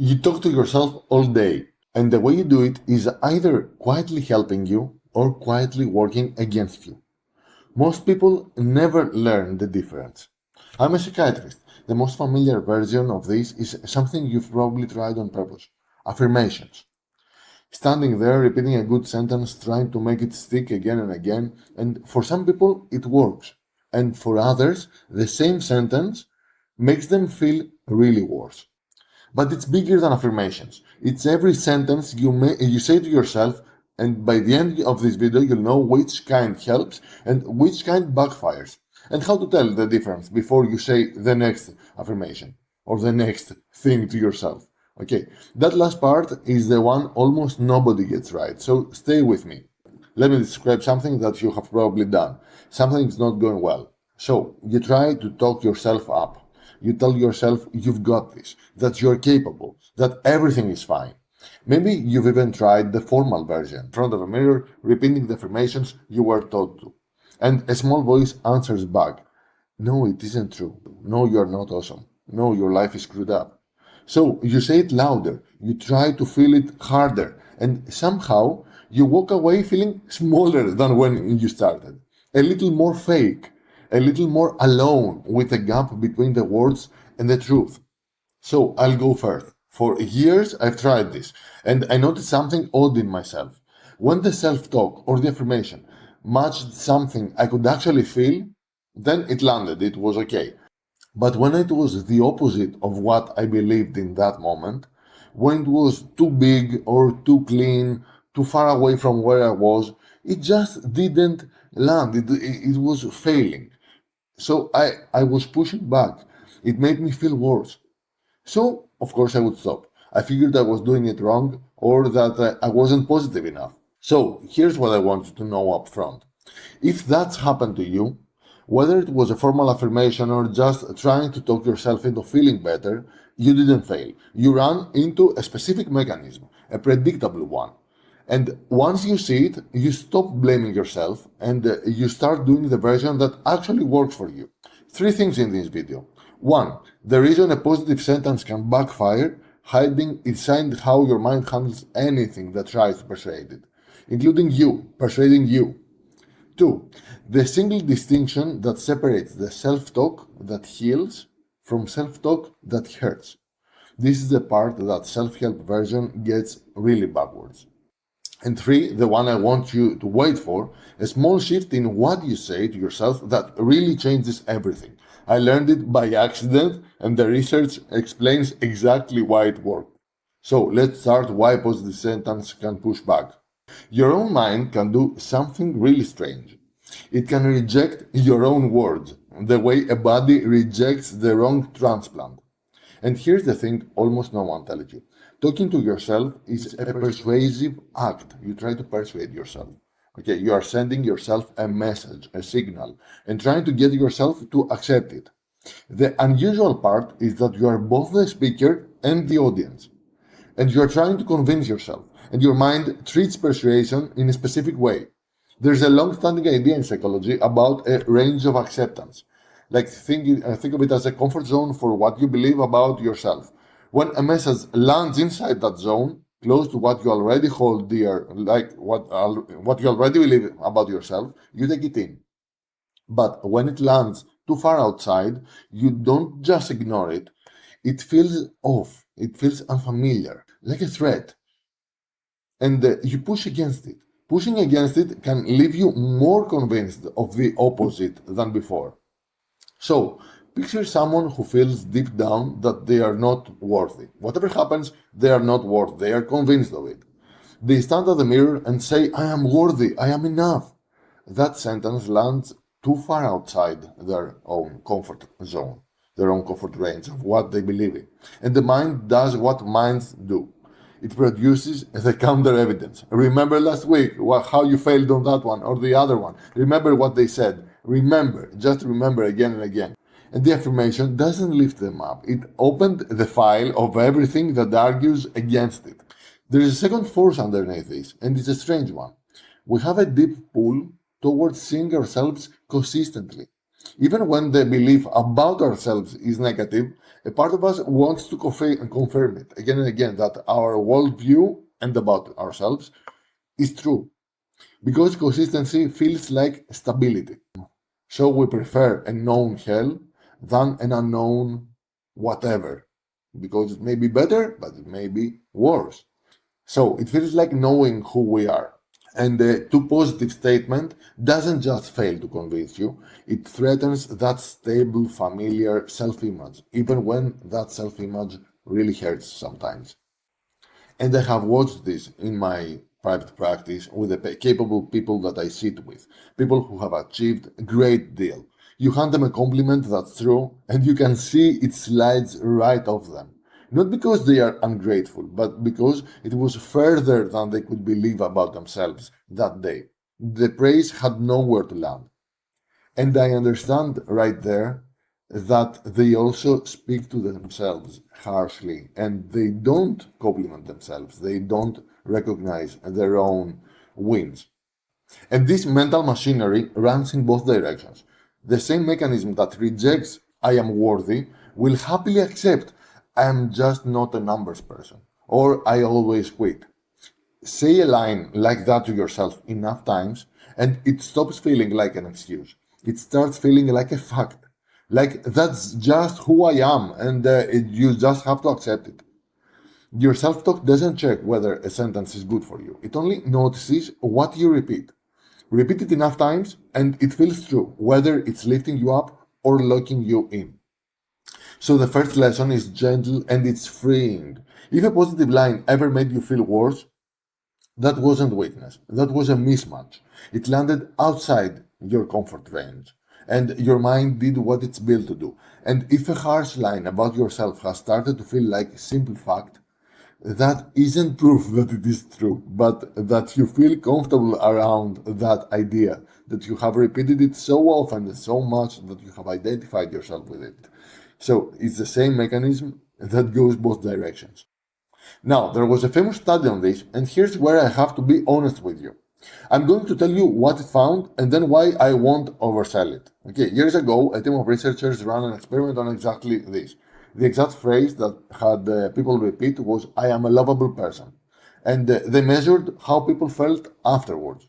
You talk to yourself all day, and the way you do it is either quietly helping you or quietly working against you. Most people never learn the difference. I'm a psychiatrist. The most familiar version of this is something you've probably tried on purpose: affirmations. Standing there, repeating a good sentence, trying to make it stick again and again, and for some people it works. And for others, the same sentence makes them feel really worse. But it's bigger than affirmations. It's every sentence you say to yourself, and by the end of this video, you'll know which kind helps and which kind backfires, and how to tell the difference before you say the next affirmation or the next thing to yourself. Okay, that last part is the one almost nobody gets right, so stay with me. Let me describe something that you have probably done. Something's not going well. So, you try to talk yourself up. You tell yourself you've got this, that you're capable, that everything is fine. Maybe you've even tried the formal version, in front of a mirror, repeating the affirmations you were taught to. And a small voice answers back, "No, it isn't true. No, you're not awesome. No, your life is screwed up." So you say it louder, you try to feel it harder, and somehow you walk away feeling smaller than when you started. A little more fake, a little more alone with a gap between the words and the truth. So I'll go first. For years I've tried this, and I noticed something odd in myself. When the self-talk or the affirmation matched something I could actually feel, then it landed, it was okay. But when it was the opposite of what I believed in that moment, when it was too big or too clean, too far away from where I was, it just didn't land. It was failing. So I was pushing back. It made me feel worse. So, of course, I would stop. I figured I was doing it wrong or that I wasn't positive enough. So, here's what I want you to know up front. If that's happened to you, whether it was a formal affirmation or just trying to talk yourself into feeling better, you didn't fail. You ran into a specific mechanism, a predictable one. And once you see it, you stop blaming yourself and you start doing the version that actually works for you. 3 things in this video. 1. The reason a positive sentence can backfire, hiding inside how your mind handles anything that tries to persuade it, including you, persuading you. 2. The single distinction that separates the self-talk that heals from self-talk that hurts. This is the part that self-help version gets really backwards. And 3, the one I want you to wait for, a small shift in what you say to yourself that really changes everything. I learned it by accident, and the research explains exactly why it worked. So let's start why positive sentence can push back. Your own mind can do something really strange. It can reject your own words, the way a body rejects the wrong transplant. And here's the thing almost no one tells you. Talking to yourself is a persuasive act. You try to persuade yourself. Okay, you are sending yourself a message, a signal, and trying to get yourself to accept it. The unusual part is that you are both the speaker and the audience. And you are trying to convince yourself, and your mind treats persuasion in a specific way. There's a long-standing idea in psychology about a range of acceptance. Like think of it as a comfort zone for what you believe about yourself. When a message lands inside that zone, close to what you already hold dear, like what you already believe about yourself, you take it in. But when it lands too far outside, you don't just ignore it. It feels off. It feels unfamiliar, like a threat. And you push against it. Pushing against it can leave you more convinced of the opposite than before. So, picture someone who feels deep down that they are not worthy. Whatever happens, they are not worthy. They are convinced of it. They stand at the mirror and say, "I am worthy, I am enough." That sentence lands too far outside their own comfort zone, their own comfort range of what they believe in. And the mind does what minds do. It produces the counter evidence. Remember last week how you failed on that one or the other one. Remember what they said. Remember, just remember again and again. And the affirmation doesn't lift them up. It opened the file of everything that argues against it. There is a second force underneath this, and it's a strange one. We have a deep pull towards seeing ourselves consistently. Even when the belief about ourselves is negative, A part of us wants to confirm it again and again that our worldview and about ourselves is true, because consistency feels like stability. So we prefer a known hell than an unknown whatever, because it may be better, but it may be worse. So it feels like knowing who we are. And the too positive statement doesn't just fail to convince you, it threatens that stable, familiar self image, even when that self image really hurts sometimes. And I have watched this in my private practice with the capable people that I sit with, people who have achieved a great deal. You hand them a compliment that's true, and you can see it slides right off them. Not because they are ungrateful, but because it was further than they could believe about themselves that day. The praise had nowhere to land. And I understand right there that they also speak to themselves harshly and they don't compliment themselves. They don't recognize their own wins. And this mental machinery runs in both directions. The same mechanism that rejects I am worthy will happily accept I am just not a numbers person or I always quit. Say a line like that to yourself enough times, and it stops feeling like an excuse. It starts feeling like a fact. Like that's just who I am, and you just have to accept it. Your self talk doesn't check whether a sentence is good for you, it only notices what you repeat. Repeat it enough times, and it feels true, whether it's lifting you up or locking you in. So the first lesson is gentle and it's freeing. If a positive line ever made you feel worse, that wasn't weakness. That was a mismatch. It landed outside your comfort range. And your mind did what it's built to do. And if a harsh line about yourself has started to feel like a simple fact, that isn't proof that it is true, but that you feel comfortable around that idea, that you have repeated it so often and so much that you have identified yourself with it. So it's the same mechanism that goes both directions. Now, there was a famous study on this, and here's where I have to be honest with you. I'm going to tell you what it found and then why I won't oversell it. Okay, years ago, a team of researchers ran an experiment on exactly this. The exact phrase that had people repeat was, I am a lovable person. And they measured how people felt afterwards.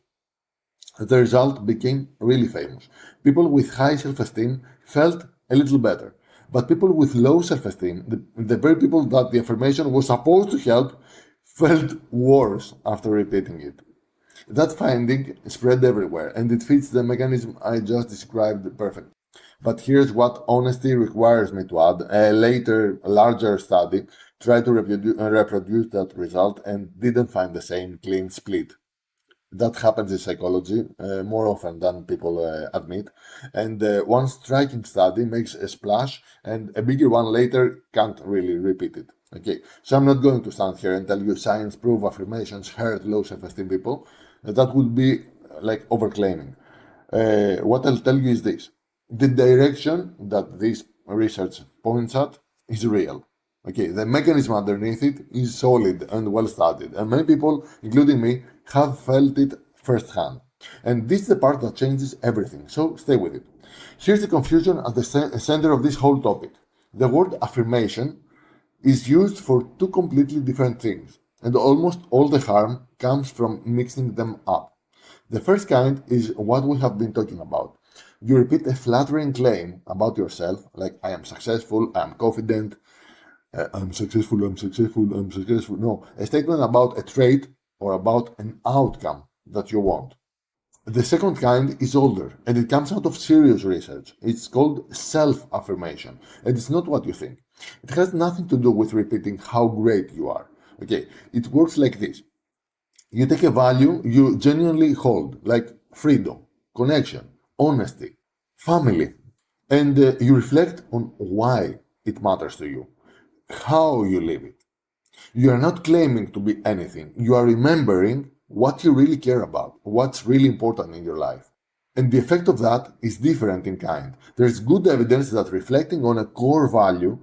The result became really famous. People with high self-esteem felt a little better. But people with low self-esteem, the very people that the affirmation was supposed to help, felt worse after repeating it. That finding spread everywhere, and it fits the mechanism I just described perfectly. But here's what honesty requires me to add. A later, larger study tried to reproduce that result and didn't find the same clean split. That happens in psychology more often than people admit. And one striking study makes a splash, and a bigger one later can't really repeat it. Okay, so I'm not going to stand here and tell you science proof affirmations hurt low self-esteem people. That would be like overclaiming. What I'll tell you is this: the direction that this research points at is real. Okay, the mechanism underneath it is solid and well studied, and many people, including me, have felt it firsthand. And this is the part that changes everything, so stay with it. Here's the confusion at the center of this whole topic. The word affirmation is used for two completely different things, and almost all the harm comes from mixing them up. The first kind is what we have been talking about. You repeat a flattering claim about yourself, like I am successful, I am confident, I'm successful, I'm successful, I'm successful. No, a statement about a trait or about an outcome that you want. The second kind is older, and it comes out of serious research. It's called self-affirmation, and it's not what you think. It has nothing to do with repeating how great you are. Okay, it works like this. You take a value you genuinely hold, like freedom, connection, honesty, family, and you reflect on why it matters to you, how you live it. You are not claiming to be anything. You are remembering what you really care about, what's really important in your life. And the effect of that is different in kind. There's good evidence that reflecting on a core value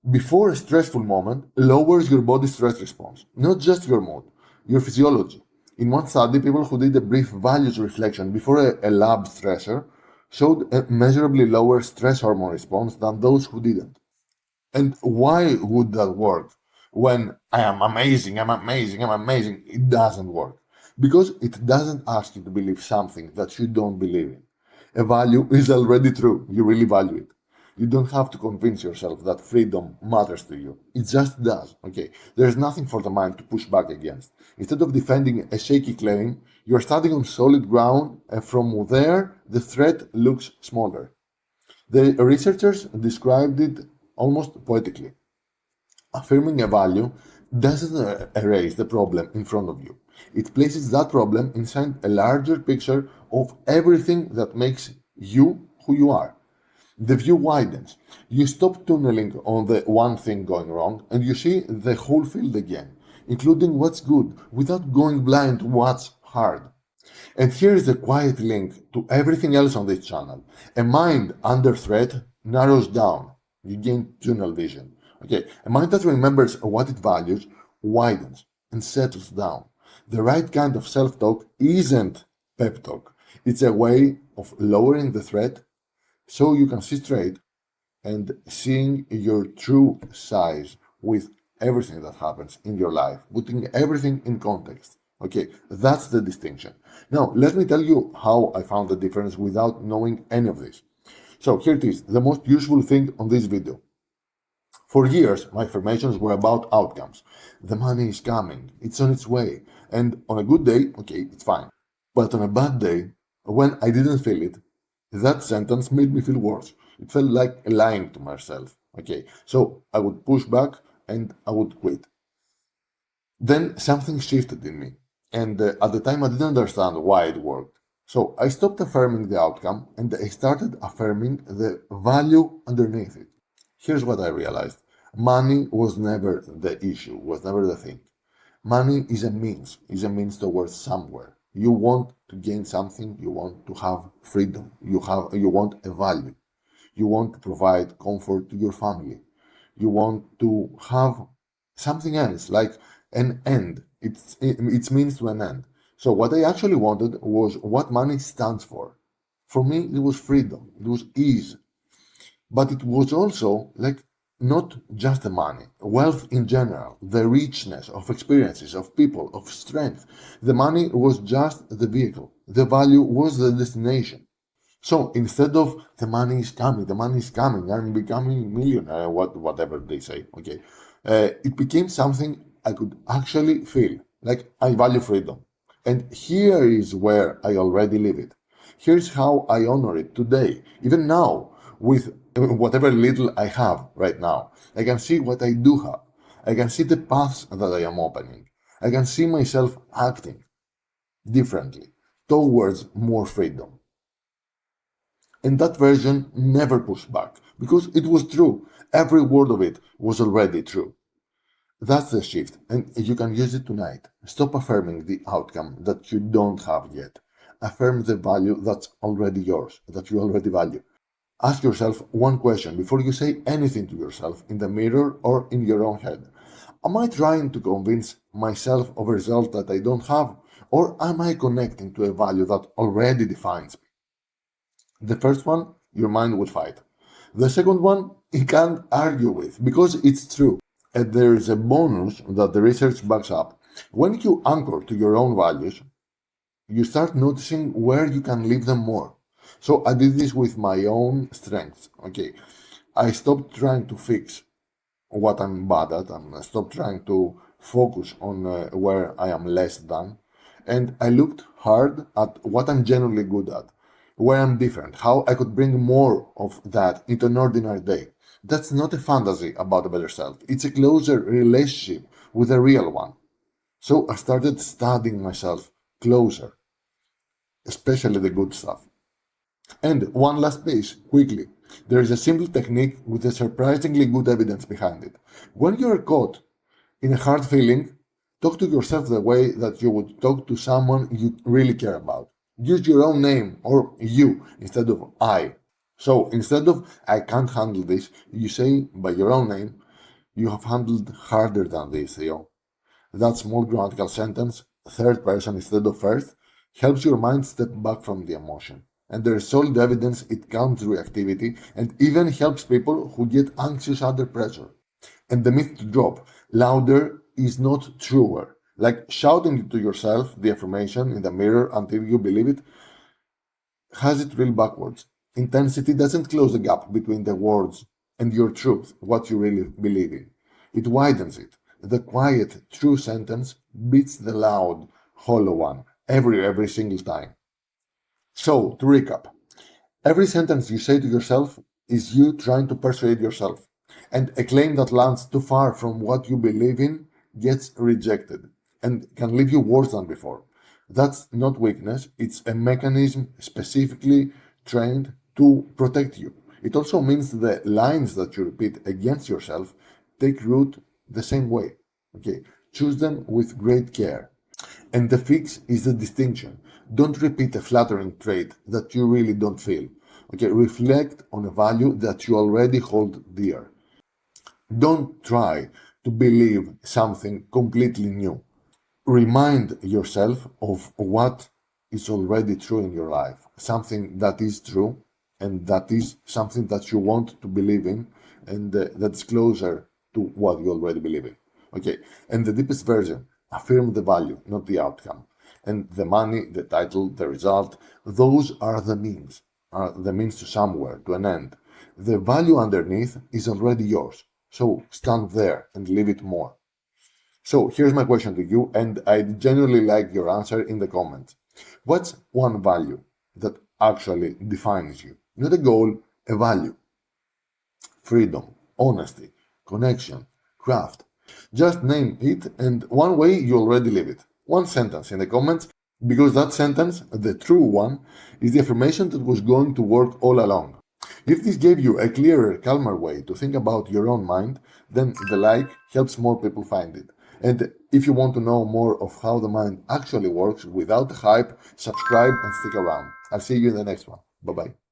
before a stressful moment lowers your body's stress response, not just your mood, your physiology. In one study, people who did a brief values reflection before a lab stressor showed a measurably lower stress hormone response than those who didn't. And why would that work? When I am amazing, I'm amazing, I'm amazing, it doesn't work. Because it doesn't ask you to believe something that you don't believe in. A value is already true, you really value it. You don't have to convince yourself that freedom matters to you. It just does, okay? There's nothing for the mind to push back against. Instead of defending a shaky claim, you're standing on solid ground, and from there, the threat looks smaller. The researchers described it almost poetically. Affirming a value doesn't erase the problem in front of you. It places that problem inside a larger picture of everything that makes you who you are. The view widens. You stop tunneling on the one thing going wrong and you see the whole field again, including what's good, without going blind to what's hard. And here is the quiet link to everything else on this channel. A mind under threat narrows down. You gain tunnel vision. Okay, a mind that remembers what it values widens and settles down. The right kind of self-talk isn't pep talk. It's a way of lowering the threat so you can see straight and seeing your true size with everything that happens in your life, putting everything in context. Okay, that's the distinction. Now, let me tell you how I found the difference without knowing any of this. So here it is, the most useful thing on this video. For years, my affirmations were about outcomes. The money is coming, it's on its way, and on a good day, okay, it's fine. But on a bad day, when I didn't feel it, that sentence made me feel worse. It felt like lying to myself. Okay, so I would push back and I would quit. Then something shifted in me, and at the time I didn't understand why it worked. So I stopped affirming the outcome and I started affirming the value underneath it. Here's what I realized. Money was never the issue, was never the thing. Money is a means towards somewhere. You want to gain something, you want to have freedom, you want a value. You want to provide comfort to your family. You want to have something else, like an end. It's means to an end. So what I actually wanted was what money stands for. For me, it was freedom, it was ease, but it was also like not just the money, wealth in general, the richness of experiences, of people, of strength. The money was just the vehicle, the value was the destination. So instead of the money is coming, I'm becoming a millionaire, whatever they say, okay, it became something I could actually feel, like I value freedom. And here is where I already live it. Here's how I honor it today, even now, with whatever little I have right now. I can see what I do have. I can see the paths that I am opening. I can see myself acting differently towards more freedom. And that version never pushed back because it was true. Every word of it was already true. That's the shift, and you can use it tonight. Stop affirming the outcome that you don't have yet. Affirm the value that's already yours, that you already value. Ask yourself one question before you say anything to yourself in the mirror or in your own head. Am I trying to convince myself of a result that I don't have, or am I connecting to a value that already defines me? The first one, your mind will fight. The second one, it can't argue with because it's true. And there is a bonus that the research backs up. When you anchor to your own values, you start noticing where you can live them more. So I did this with my own strengths. Okay, I stopped trying to fix what I'm bad at and I stopped trying to focus on where I am less than. And I looked hard at what I'm genuinely good at, where I'm different, how I could bring more of that into an ordinary day. That's not a fantasy about a better self. It's a closer relationship with a real one. So I started studying myself closer, especially the good stuff. And one last piece, quickly. There is a simple technique with a surprisingly good evidence behind it. When you are caught in a hard feeling, talk to yourself the way that you would talk to someone you really care about. Use your own name or you instead of I. So instead of I can't handle this, you say by your own name, you have handled harder than this, Theo. That small grammatical sentence, third person instead of first, helps your mind step back from the emotion. And there is solid evidence it calms reactivity and even helps people who get anxious under pressure. And the myth to drop: louder is not truer. Like shouting to yourself the affirmation in the mirror until you believe it has it real backwards. Intensity doesn't close the gap between the words and your truth, what you really believe in. It widens it. The quiet, true sentence beats the loud, hollow one every single time. So, to recap, every sentence you say to yourself is you trying to persuade yourself. And a claim that lands too far from what you believe in gets rejected and can leave you worse than before. That's not weakness, it's a mechanism specifically trained to protect you. It also means the lines that you repeat against yourself take root the same way. Okay, choose them with great care. And the fix is the distinction. Don't repeat a flattering trait that you really don't feel. Okay, reflect on a value that you already hold dear. Don't try to believe something completely new. Remind yourself of what is already true in your life, something that is true, and that is something that you want to believe in, and that's closer to what you already believe in. Okay, and the deepest version: affirm the value, not the outcome. And the money, the title, the result, those are the means to somewhere, to an end. The value underneath is already yours. So stand there and live it more. So here's my question to you, and I genuinely like your answer in the comments. What's one value that actually defines you? Not a goal, a value. Freedom, honesty, connection, craft. Just name it, and one way you already live it. One sentence in the comments, because that sentence, the true one, is the affirmation that was going to work all along. If this gave you a clearer, calmer way to think about your own mind, then the like helps more people find it. And if you want to know more of how the mind actually works without the hype, subscribe and stick around. I'll see you in the next one. Bye bye.